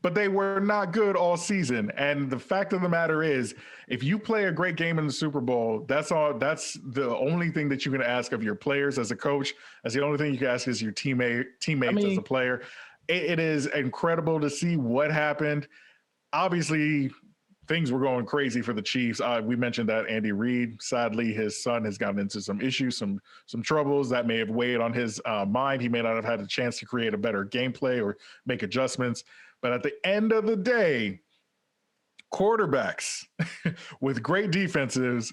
but they were not good all season. And the fact of the matter is, if you play a great game in the Super Bowl, that's all. That's the only thing that you can ask of your players as a coach. That's the only thing you can ask is your teammates as a player. It is incredible to see what happened. Obviously, things were going crazy for the Chiefs. We mentioned that Andy Reid, sadly, his son has gotten into some issues, some troubles that may have weighed on his mind. He may not have had a chance to create a better gameplay or make adjustments. But at the end of the day, quarterbacks with great defensives,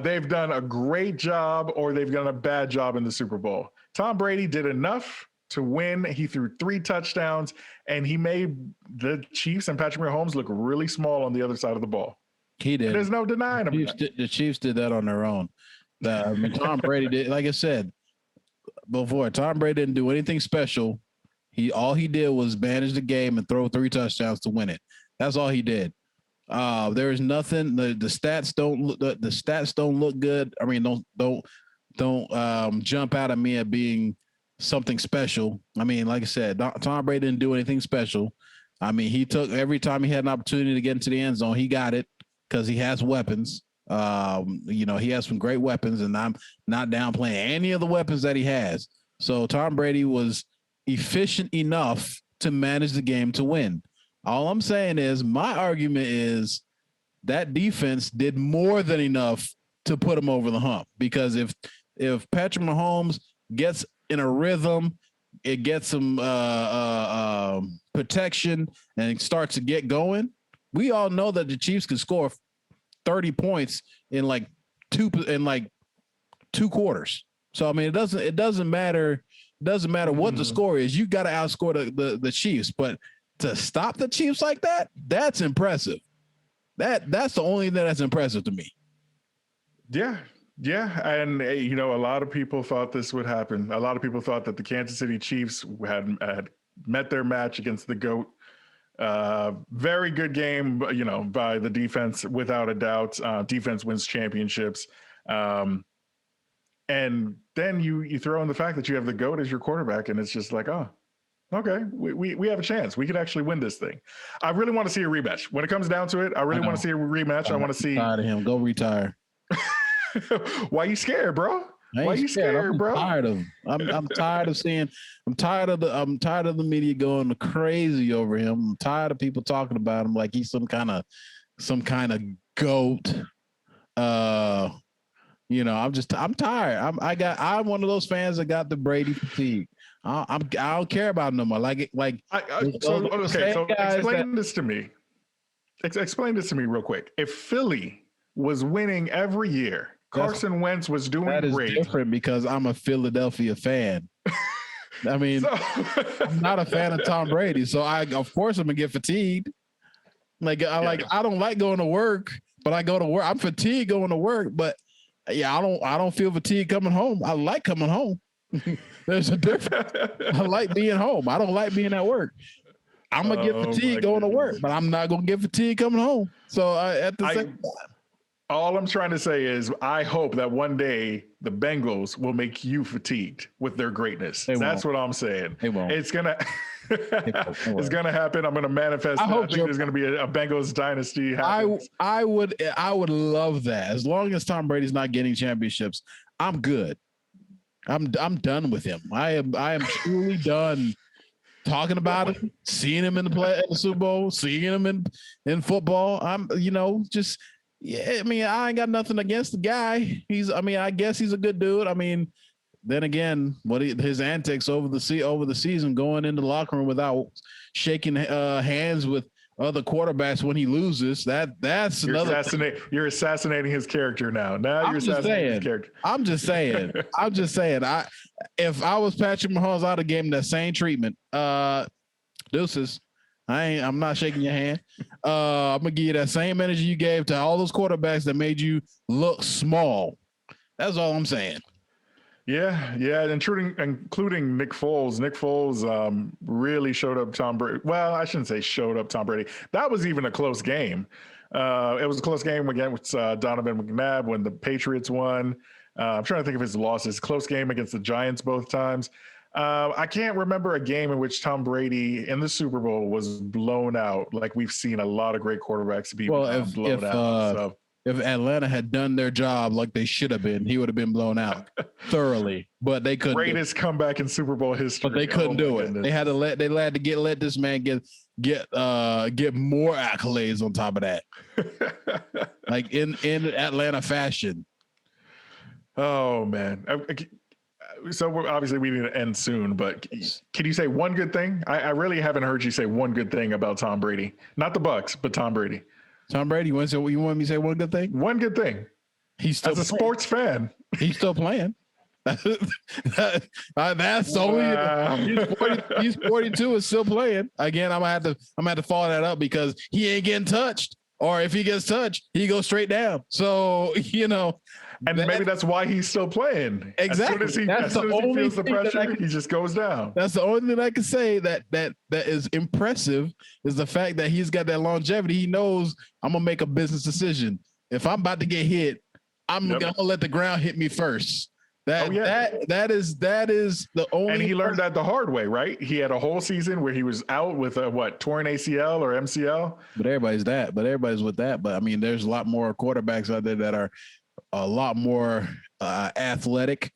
they've done a great job or they've done a bad job in the Super Bowl. Tom Brady did enough to win. He threw 3 touchdowns, and he made the Chiefs and Patrick Mahomes look really small on the other side of the ball.
He did.
There's no denying him.
The Chiefs did that on their own. Tom Brady did, like I said before, Tom Brady didn't do anything special. All he did was manage the game and throw 3 touchdowns to win it. That's all he did. There is nothing. The stats don't look good. I mean, don't jump out at me at being something special. I mean, like I said, Tom Brady didn't do anything special. I mean, he took every time he had an opportunity to get into the end zone, he got it because he has weapons. He has some great weapons, and I'm not downplaying any of the weapons that he has. So Tom Brady was efficient enough to manage the game to win. All I'm saying is my argument is that defense did more than enough to put him over the hump, because if Patrick Mahomes gets in a rhythm, it gets some protection and it starts to get going. We all know that the Chiefs can score 30 points in like two quarters. So I mean, it doesn't matter what the score is. You got to outscore the Chiefs, but to stop the Chiefs like that, that's impressive. That's the only thing that's impressive to me.
Yeah. And a lot of people thought this would happen. A lot of people thought that the Kansas City Chiefs had met their match against the GOAT. Very good game, by the defense, without a doubt. Defense wins championships. And then you throw in the fact that you have the GOAT as your quarterback, and it's just like, oh, okay, we have a chance. We could actually win this thing. I really want to see a rematch. When it comes down to it, I really want to see a rematch. I want to see.
Tired of him. Go retire.
Why you scared, bro? Why you scared, bro?
I'm tired of seeing. I'm tired of the media going crazy over him. I'm tired of people talking about him like he's some kind of GOAT. I'm tired. I'm one of those fans that got the Brady fatigue. I don't care about him no more.
Explain this to me. Explain this to me real quick. If Philly was winning every year, Carson Wentz was doing great.
That is different because I'm a Philadelphia fan. I mean, I'm not a fan of Tom Brady, so of course I'm gonna get fatigued. I don't like going to work, but I go to work. I'm fatigued going to work, but yeah, I don't feel fatigued coming home. I like coming home. There's a difference. I like being home. I don't like being at work. I'm gonna get fatigued going to work, but I'm not gonna get fatigued coming home. So at the same time.
All I'm trying to say is I hope that one day the Bengals will make you fatigued with their greatness. That's what I'm saying.
They won't.
It's gonna it's gonna happen. I'm gonna manifest. I think there's gonna be a Bengals dynasty.
I would love that. As long as Tom Brady's not getting championships, I'm good. I'm done with him. I am truly done talking about him, seeing him in the Super Bowl, seeing him in football. Yeah, I mean, I ain't got nothing against the guy. I guess he's a good dude. I mean, then again, his antics over the season, going into the locker room without shaking hands with other quarterbacks when he loses, that's another.
You're assassinating his character now. You're assassinating his character.
I'm just saying. If I was Patrick Mahomes, I'd have gave him that same treatment. Deuces. I'm not shaking your hand. I'm gonna give you that same energy you gave to all those quarterbacks that made you look small. That's all I'm saying.
Yeah, including Nick Foles. Nick Foles really showed up Tom Brady. Well, I shouldn't say showed up Tom Brady. That was even a close game. It was a close game again with Donovan McNabb when the Patriots won. I'm trying to think of his losses. Close game against the Giants both times. I can't remember a game in which Tom Brady in the Super Bowl was blown out. Like we've seen a lot of great quarterbacks be blown out.
If Atlanta had done their job like they should have been, he would have been blown out thoroughly. But they couldn't.
Greatest comeback in Super Bowl history.
But they couldn't do it. They had to let this man get more accolades on top of that. Like in Atlanta fashion.
Oh man. So we need to end soon, but can you say one good thing? I really haven't heard you say one good thing about Tom Brady. Not the Bucks, but Tom Brady.
Tom Brady, you want me to say one good thing?
One good thing.
He's still
a sports fan.
He's still playing. That's only he's 42 is still playing. Again, I'm gonna have to follow that up because he ain't getting touched or if he gets touched, he goes straight down. So
and maybe that's why he's still playing.
Exactly.
As soon as he feels the pressure, he just goes down.
That's the only thing I can say that is impressive is the fact that he's got that longevity. He knows I'm gonna make a business decision. If I'm about to get hit, I'm gonna let the ground hit me first. That is the only.
And he learned that the hard way, right? He had a whole season where he was out with a torn ACL or MCL.
But everybody's with that. But I mean, there's a lot more quarterbacks out there that are a lot more athletic,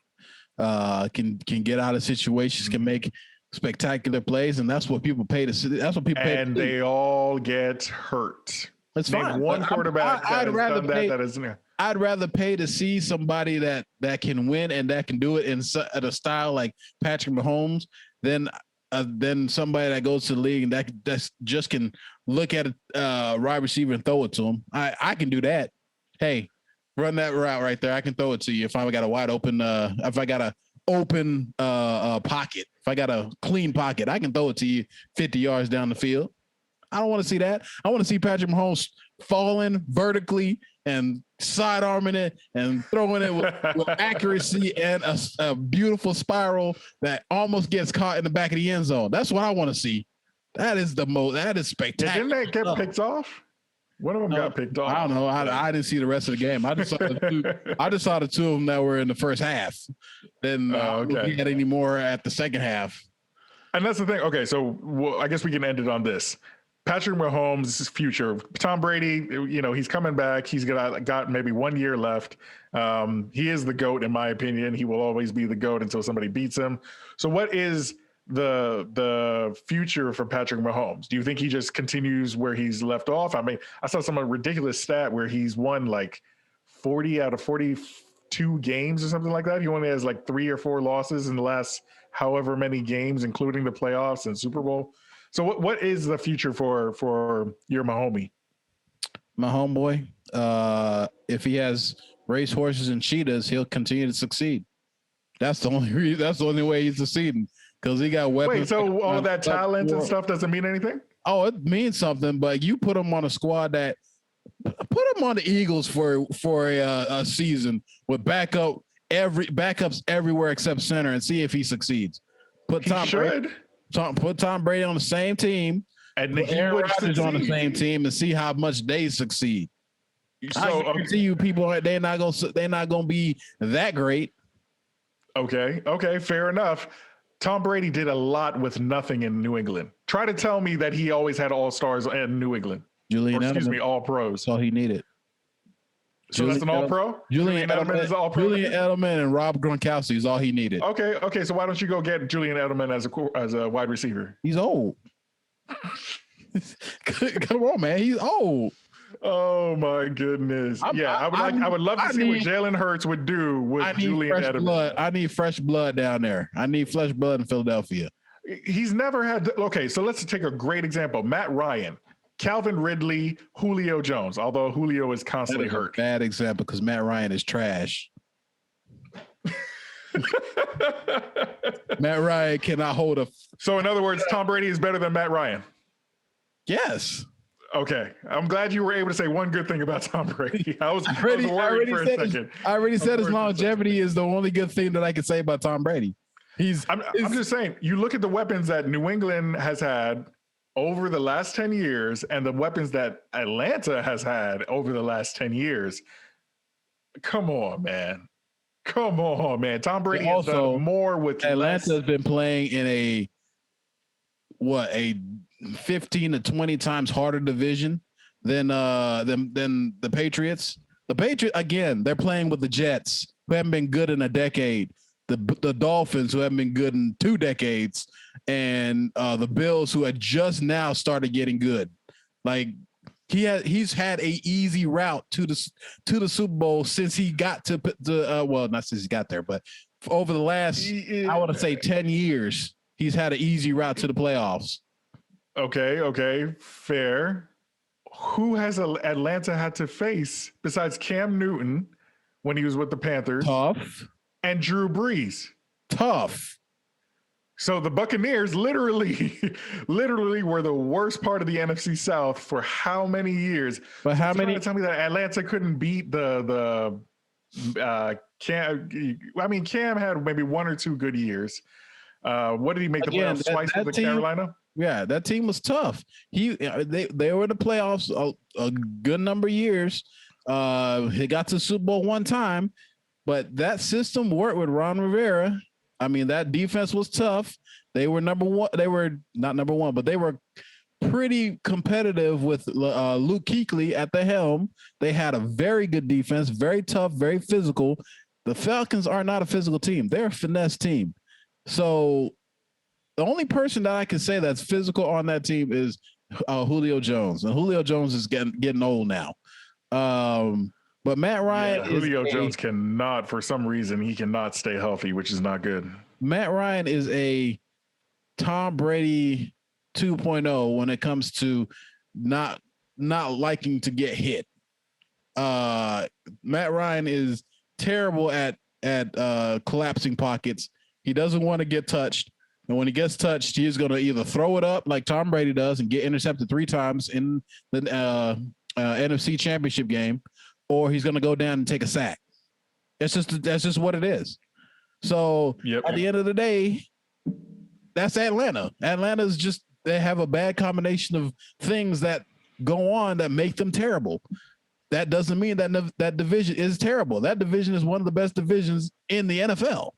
can get out of situations, can make spectacular plays, and that's what people pay to see. That's what people pay.
And they all get hurt.
That's fine.
One quarterback I'd
rather pay to see somebody that can win and that can do it at a style like Patrick Mahomes than somebody that goes to the league and that just can look at a wide receiver and throw it to him. I can do that. Hey, run that route right there. I can throw it to you if I got a wide open. If I got a open pocket, if I got a clean pocket, I can throw it to you 50 yards down the field. I don't want to see that. I want to see Patrick Mahomes falling vertically and sidearming it and throwing it with accuracy and a beautiful spiral that almost gets caught in the back of the end zone. That's what I want to see. That is spectacular.
Didn't they get picked off? One of them got picked off.
I don't know. I didn't see the rest of the game. I just saw the two of them that were in the first half. Then we had any more at the second half.
And that's the thing. Okay, so I guess we can end it on this. Patrick Mahomes' future. Tom Brady, he's coming back. He's got maybe 1 year left. He is the GOAT, in my opinion. He will always be the GOAT until somebody beats him. So what is the future for Patrick Mahomes? Do you think he just continues where he's left off? I mean, I saw some ridiculous stat where he's won like 40 out of 42 games or something like that. He only has like 3 or 4 losses in the last however many games, including the playoffs and Super Bowl. So what is the future for your Mahomie?
My homeboy, if he has race horses and cheetahs, he'll continue to succeed. That's the only way he's succeeding, because he got weapons.
Wait, so all that talent and stuff doesn't mean anything?
Oh, it means something, but you put him on a squad that put him on the Eagles for a season with backups everywhere except center and see if he succeeds. Put Tom Brady on the same team, and Aaron Rodgers on the same team, and see how much they succeed. So I guarantee you, people they're not gonna be that great.
Okay, fair enough. Tom Brady did a lot with nothing in New England. Try to tell me that he always had all-stars in New England. All pros.
That's all he needed.
So that's an all-pro?
Julian Edelman is all-pro? Julian Edelman and Rob Gronkowski is all he needed.
Okay. So why don't you go get Julian Edelman as a wide receiver?
He's old. Come on, man. He's old.
Oh my goodness! I would love to see what Jalen Hurts would do with Julian Edelman.
I need fresh blood down there. I need fresh blood in Philadelphia.
He's never had. Okay, so let's take a great example: Matt Ryan, Calvin Ridley, Julio Jones. Although Julio is constantly hurt.
Bad example, because Matt Ryan is trash. Matt Ryan cannot hold a.
So in other words, Tom Brady is better than Matt Ryan.
Yes.
Okay, I'm glad you were able to say one good thing about Tom Brady. I was worried for a second.
I already said his longevity is the only good thing that I can say about Tom Brady.
I'm just saying, you look at the weapons that New England has had over the last 10 years and the weapons that Atlanta has had over the last 10 years. Come on, man. Tom Brady has done more with
Atlanta has been playing in a 15 to 20 times harder division than the Patriots. The Patriots, again, they're playing with the Jets, who haven't been good in a decade. The Dolphins, who haven't been good in 2 decades, and the Bills, who had just now started getting good. Like he's had a easy route to the Super Bowl since he got to not since he got there, but over the last I want to say 10 years, he's had an easy route to the playoffs.
Okay, fair. Who has Atlanta had to face besides Cam Newton when he was with the Panthers?
Tough.
And Drew Brees.
Tough.
So the Buccaneers literally, literally were the worst part of the NFC South for how many years?
But
So
how
you're trying
many?
to tell me that Atlanta couldn't beat the Cam? I mean, Cam had maybe one or two good years. What did he make the
Again,
playoffs twice with the
team,
Carolina?
yeah, that team was tough. They were in the playoffs a good number of years. He got to the Super Bowl one time, but that system worked with Ron Rivera. I mean, that defense was tough. They were number one. They were not number one, but they were pretty competitive with Luke Kuechly at the helm. They had a very good defense, very tough, very physical. The Falcons are not a physical team. They're a finesse team. So the only person that I can say that's physical on that team is Julio Jones. And Julio Jones is getting old now. But Matt Ryan
Julio Jones cannot, for some reason, he cannot stay healthy, which is not good.
Matt Ryan is a Tom Brady 2.0 when it comes to not liking to get hit. Matt Ryan is terrible at collapsing pockets. He doesn't want to get touched. And when he gets touched, he's going to either throw it up like Tom Brady does and get intercepted 3 times in the NFC Championship game, or he's going to go down and take a sack. That's just what it is. So at the end of the day, that's Atlanta. Atlanta's just, they have a bad combination of things that go on that make them terrible. That doesn't mean that division is terrible. That division is one of the best divisions in the NFL.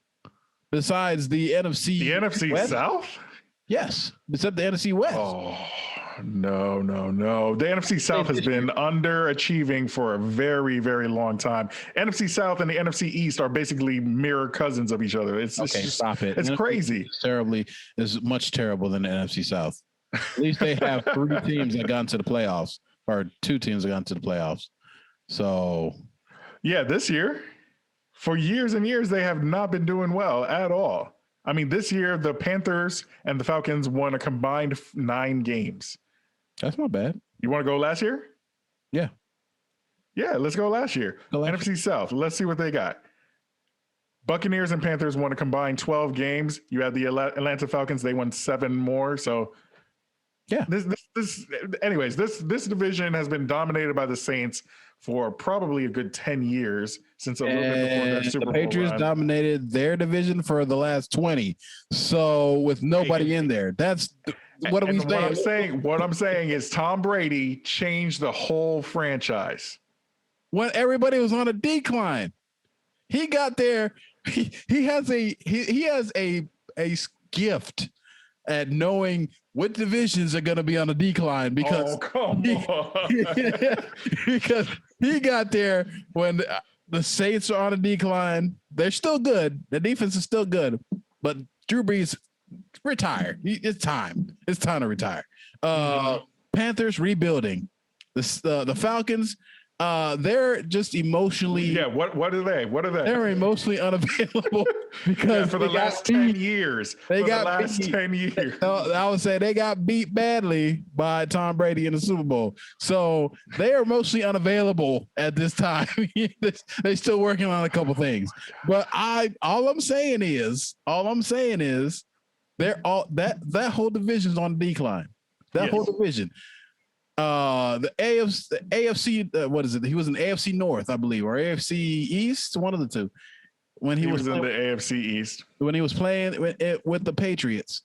Besides the NFC.
The NFC
West?
South?
Yes, except the NFC West.
Oh, no. The NFC South has been underachieving for a very, very long time. NFC South and the NFC East are basically mirror cousins of each other.
Stop it.
It's crazy.
Is much terrible than the NFC South. At least they have 3 teams that got into the playoffs, or 2 teams that got into the playoffs. So,
yeah, this year, for years and years, they have not been doing well at all. I mean, this year, the Panthers and the Falcons won a combined 9 games.
That's not bad.
You want to go last year?
Yeah.
Yeah, let's go last year. NFC South. Let's see what they got. Buccaneers and Panthers won a combined 12 games. You had the Atlanta Falcons. They won 7 more. So,
yeah.
Anyways, this division has been dominated by the Saints for probably a good 10 years since a little bit before their Super Bowl
the Patriots
run.
Dominated their division for the last 20. So with nobody in there, that's what are we saying?
What I'm saying is Tom Brady changed the whole franchise.
When everybody was on a decline, he got there. He has a gift at knowing what divisions are going to be on a decline because because he got there when the Saints are on a decline. They're still good. The defense is still good, but Drew Brees retired. It's time. It's time to retire. Panthers rebuilding. The Falcons. They're just emotionally.
Yeah. What are they?
They're emotionally unavailable because
for the last 10 years. I
would say they got beat badly by Tom Brady in the Super Bowl. So they are mostly unavailable at this time. They're still working on a couple things. But all I'm saying is they're all that whole division's on decline. Whole division. The AFC, what is it? He was in AFC North, I believe, or AFC East, one of the two. When he was
in the AFC East,
when he was playing with the Patriots,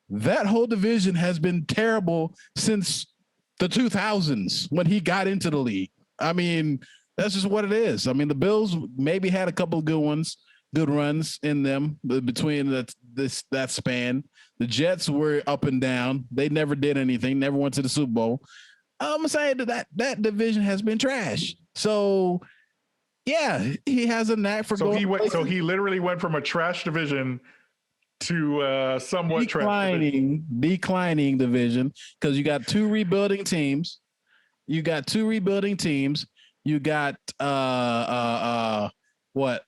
that whole division has been terrible since the 2000s when he got into the league. I mean, that's just what it is. I mean, the Bills maybe had a couple of good runs in them between that span. The Jets were up and down. They never did anything. Never went to the Super Bowl. I'm saying that division has been trash. So, yeah, he has a knack for going.
He literally went from a trash division to somewhat
declining division because you got 2 rebuilding teams. You got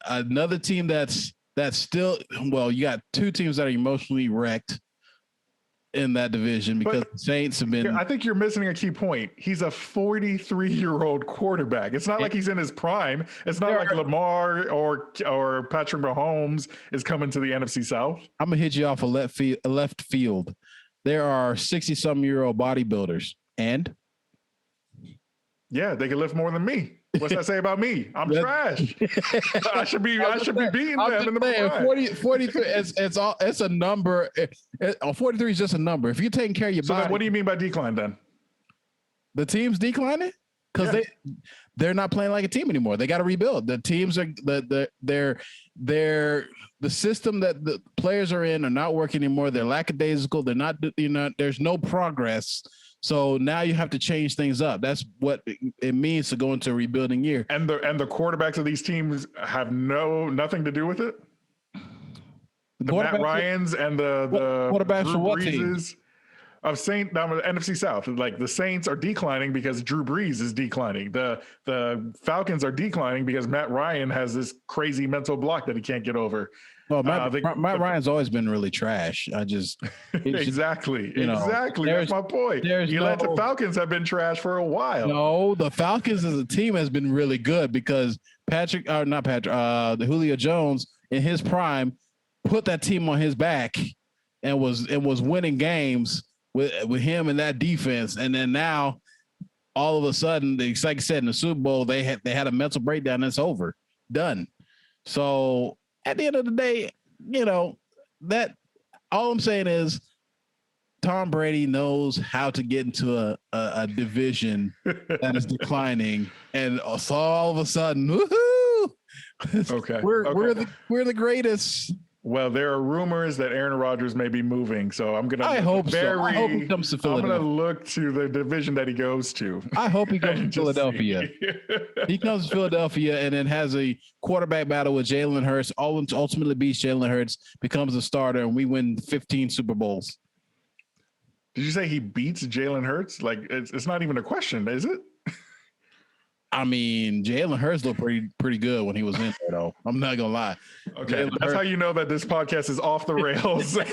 another team that's still, well, you got 2 teams that are emotionally wrecked. in that division because the Saints have been.
I think you're missing a key point. He's a 43-year-old quarterback. It's not like he's in his prime. It's not like Lamar or Patrick Mahomes is coming to the NFC South.
I'm gonna hit you off a left field. There are 60-some-year-old bodybuilders, and
yeah, they can lift more than me. What's that say about me? I'm trash. I should be beating them in the prime.
43. It's a number. 43 is just a number. If you're taking care of your body,
then what do you mean by decline then?
The team's declining because they're not playing like a team anymore. They got to rebuild. The teams are the system that the players are in are not working anymore. They're lackadaisical. They're not. There's no progress. So now you have to change things up. That's what it means to go into a rebuilding year.
And the quarterbacks of these teams have nothing to do with it. The Matt Ryans and the
quarterbacks for what teams?
Of NFC South. Like the Saints are declining because Drew Brees is declining. The Falcons are declining because Matt Ryan has this crazy mental block that he can't get over.
Well, Matt Ryan's always been really trash.
Exactly. That's my point. The Falcons have been trash for a while.
No, the Falcons as a team has been really good because the Julio Jones in his prime put that team on his back and was winning games with him and that defense. And then now all of a sudden, like I said, in the Super Bowl, they had a mental breakdown. That's over, done. So at the end of the day, that all I'm saying is Tom Brady knows how to get into a division that is declining, and so all of a sudden, woohoo!
Okay,
we're the greatest.
Well, there are rumors that Aaron Rodgers may be moving, so I hope he comes to Philadelphia. I'm going to look to the division that he goes to.
I hope he comes to Philadelphia. He comes to Philadelphia and then has a quarterback battle with Jalen Hurts, ultimately beats Jalen Hurts, becomes a starter, and we win 15 Super Bowls.
Did you say he beats Jalen Hurts? Like, it's not even a question, is it?
I mean, Jalen Hurts looked pretty good when he was in there, though. I'm not gonna lie.
Okay, that's how you know that this podcast is off the rails.
I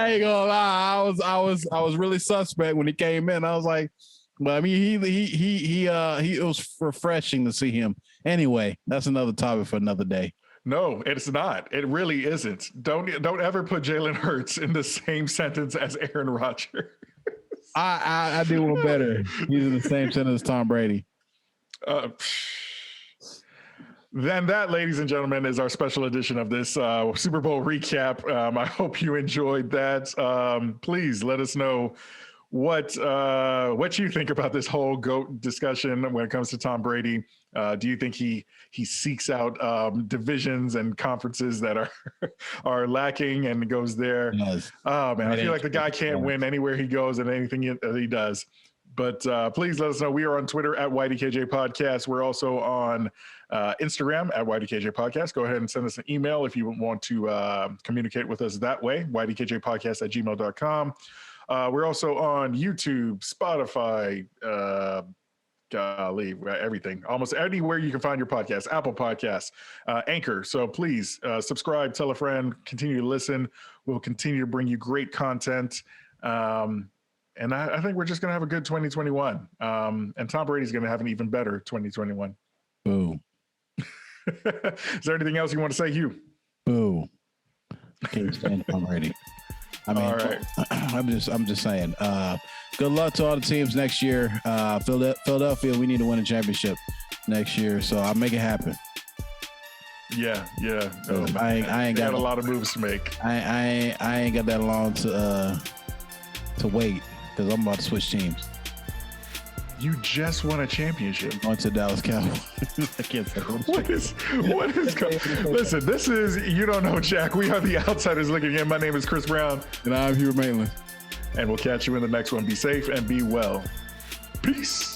ain't gonna lie. I was really suspect when he came in. I was like, but I mean, it was refreshing to see him. Anyway, that's another topic for another day.
No, it's not. It really isn't. Don't ever put Jalen Hurts in the same sentence as Aaron Rodgers.
I do one better. He's in the same sentence as Tom Brady.
Then that, ladies and gentlemen, is our special edition of this Super Bowl recap. I hope you enjoyed that. Please let us know what you think about this whole GOAT discussion when it comes to Tom Brady. Do you think he seeks out divisions and conferences that are lacking and goes there? Oh man, I feel like the guy can't win anywhere he goes and anything he does. But please let us know. We are on Twitter at YDKJ Podcast. We're also on Instagram at YDKJ Podcast. Go ahead and send us an email if you want to communicate with us that way. YDKJpodcast@gmail.com. We're also on YouTube, Spotify, everything, almost anywhere you can find your podcast, Apple Podcasts, Anchor. So please subscribe, tell a friend, continue to listen. We'll continue to bring you great content. And I think we're just going to have a good 2021. And Tom Brady's going to have an even better 2021.
Boo.
Is there anything else you want to say, Hugh?
Boo. Can't stand Tom Brady. I mean, all right. I'm just saying. Good luck to all the teams next year. Philadelphia, we need to win a championship next year, so I'll make it happen.
Yeah.
I ain't got
a lot of moves to make.
I ain't got that long to wait because I'm about to switch teams.
You just won a championship.
I'm going to Dallas Cowboys. I can't say
what is Listen, this is You Don't Know Jack. We are the Outsiders Looking In. My name is Chris Brown.
And I'm Hugh Maitland.
And we'll catch you in the next one. Be safe and be well. Peace.